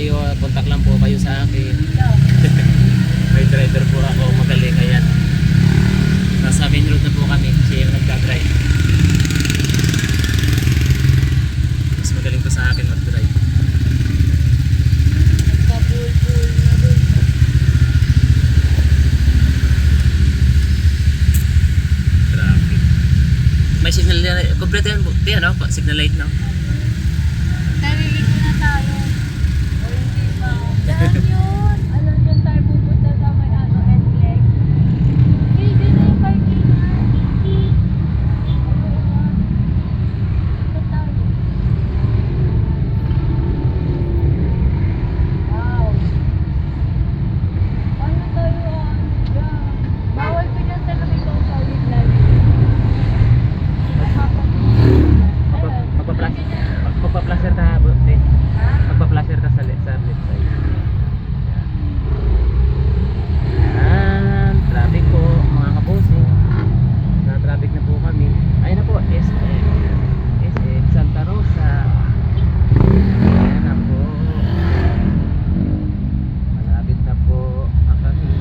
kayo, contact lang po kayo sa akin. May driver po ako, magaling, ayan. Nasa main road na po kami, siya yung nagka-drive. Mas magaling po sa akin mag-drive. Nagka-pool na dun. Traffic. May signal na, kompleto yan, ano? Signal light, no? Naliligo na tayo. O hindi pa. Daan yun. Alam yun tayo pupunta sa may ano, NLEX. Okay, dito yung parkingan. Ito tayo. Wow. Paano tayo bawal ko dyan sa nakita ko solid na Magpa-placer ka, buti. Ha? Magpa-placer ka sa left side. Ayan, traffic po, mga kabosing. Na-traffic na po kami. Ayun na po, SM Santa Rosa. Ayan na po. Malapit na po ang kami.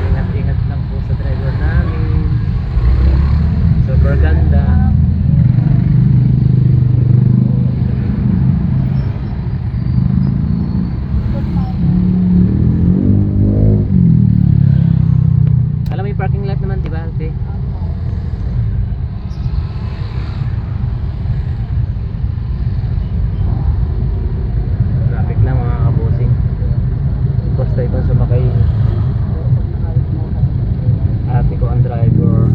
Ingat-ingat lang po sa driver namin. Super ganda. Alam mo yung parking lot naman, di ba, Alpe? Traffic lang mga kabosing. Basta itong sumakay. Ate ko ang driver.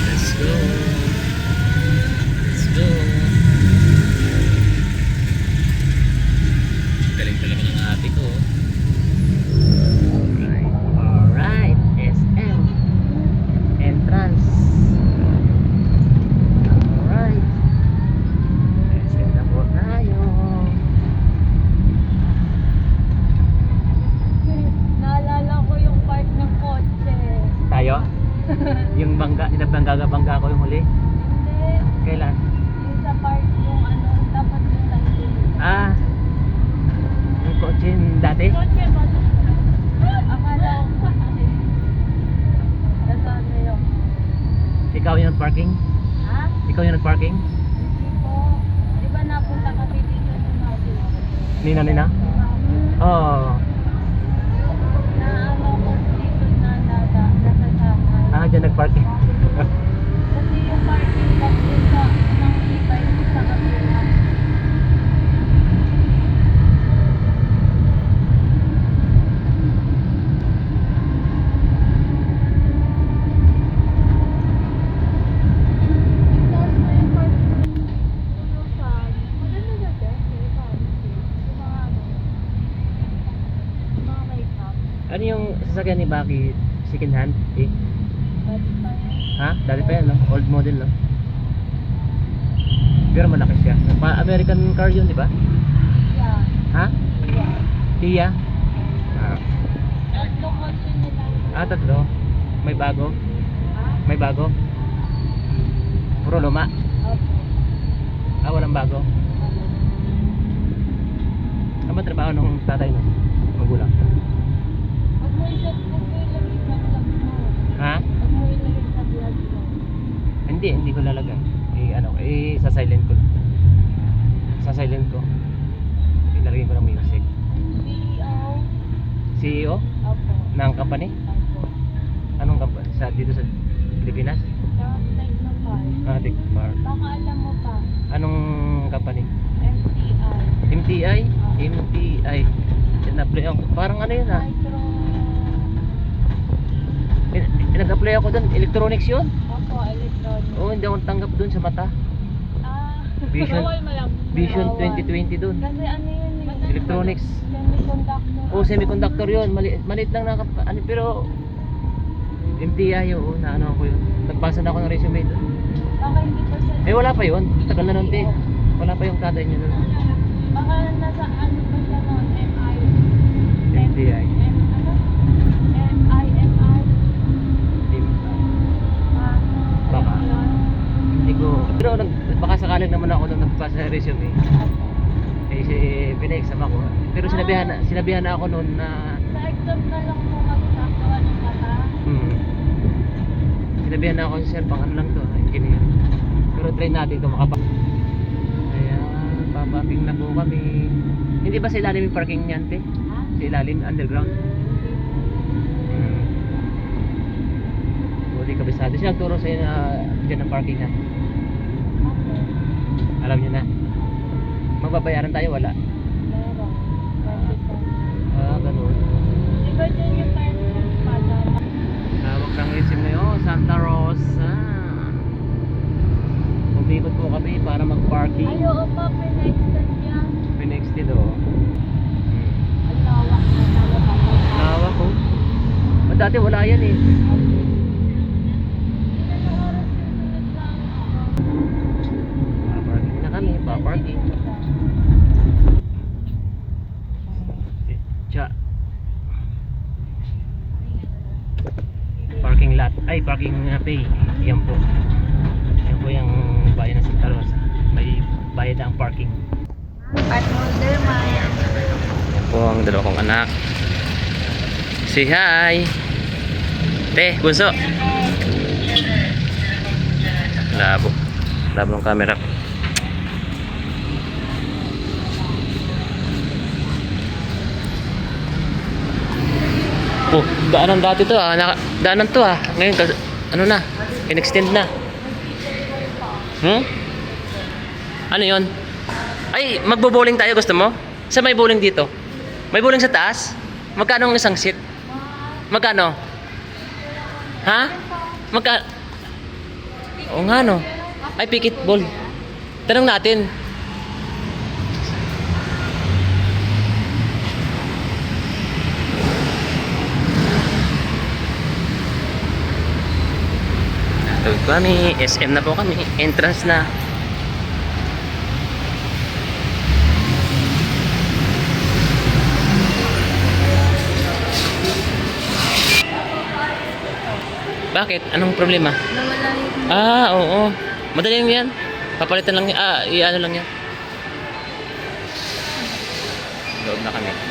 Let's go. Let's go. Galing talaga ng ate ko. Alright. Alright. SM. Entrance. Alright. SM na po tayo. Naalala ko yung park ng kotse. Tayo? Yung bangga ko yung huli. Hindi. Kailan? Yung sa park yung ano, dapat yung tayo. Ah. Yung kotse dati? Kotse ba? Akala ko kasi. Nasaan na yun? Ikaw yung nag-parking? Ha? Ikaw yung nag-parking? Hindi po. Di ba napunta kami dito ng natin? Nina? Oo. Na ano ko dito na nasasama. Ah, dyan nag-parking. Kasi yung parking lot dun sa ng e-bike sa kabila. Tignan mo yung parking. Yung saan? Maganda na dyan. Yung saan? Yung mga ano. Yung mga makeup. Ano yung sasakyan ni Baki? Second hand? Eh? Pwede pa yun. Ha? Dati pa yan, no? Old model, no? Pero malaki siya. American car yun, di ba? Yeah. Ha? Yeah. Tia? Ah. Tatlo kotse nila. Ah, tatlo. May bago? Ha? May bago? Puro luma? Opo. Ah, walang bago. Ano ba trabaho nung tatay no? Magulang? Huwag mo ilagay sa vlog mo. Ha? Huwag mo ilagay sa vlog mo. Hindi ko lalagay. Sa silent ko lang. Sa silent ko. Ilalagay ko ng music. CEO. CEO Opo. ng company? Opo. Anong company? Dito sa Pilipinas? Sa Technopark. Ah, Technopark. Baka alam mo pa. Anong company? MTI. MTI? MTI. In-apply ako. Parang ano yun ah. Micro. Nag-apply ako doon. Electronics yun. Opo, electronic. Oo, hindi ako tanggap doon sa mata. Ah. Vision. Bawal mo lang. Vision Bawal. 2020 doon. Kasi ano yun eh. Electronics. Semiconductor. Oo, semiconductor yun. Maliit lang na ano, pero MTI yun. Na ano ako yun. Nagpasa na ako ng resume doon. Baka hindi pa siya. Eh wala pa yun. Tagal na nun, te. Wala pa yung tatay niya nun. Baka nasa ano pa siya noon, MI. MTI. Ano? MI. Baka. Hindi ko Pero baka sakaling naman ako nung nagpasa ng resume. Pina-exam ako. Pero sinabihan na ako noon na Sa exam na lang po magkakawa ng mata. sinabihan na ako, sir, pang ano lang to, engineer. Pero try natin ito Ayan, papaping na po kami. Hindi ba sa ilalim yung parking niyan, te? Ha? Sa ilalim, underground? Hindi kabisado. Siya nagturo sa'yo na dyan ang parking na. Okay. Alam niyo na. Magbabayaran tayo, wala. Meron. 20 Ganun. Di ba dyan yung time pada? Tawag ng isim na yun, Santa Rosa. Umikot po kami para mag-parking. Ay, oo pa, pinextend yan. Pinextend, oh. Ang lawak na nalabas. Lawak, oh. Dati wala yan, eh. Paparking na kami, paparking. Tsa. Parking lot. Ay, parking pay. Yan po. Yan po yung bayan ng Santa Rosa. May bayad ang parking. Patholder man. Yan po ang dalawa kong anak. Say hi! Te, bunso! Labo. Labo ng camera. Oh, daanan dati to ah. Daanan to ah. Ngayon, ano na? In-extend na. Ano yon? Ay, magbo-bowling tayo. Gusto mo? Sa may bowling dito? May bowling sa taas? Magkano ang isang seat? Magkano? Ha? Oo nga no. Ay, pikit ball. Tanong natin. Tawid kami, SM na po kami, entrance na. Bakit? Anong problema? Nawala yung... Oo. Madali lang yan. Papalitan lang yan. I-ano lang yan. Loob na kami.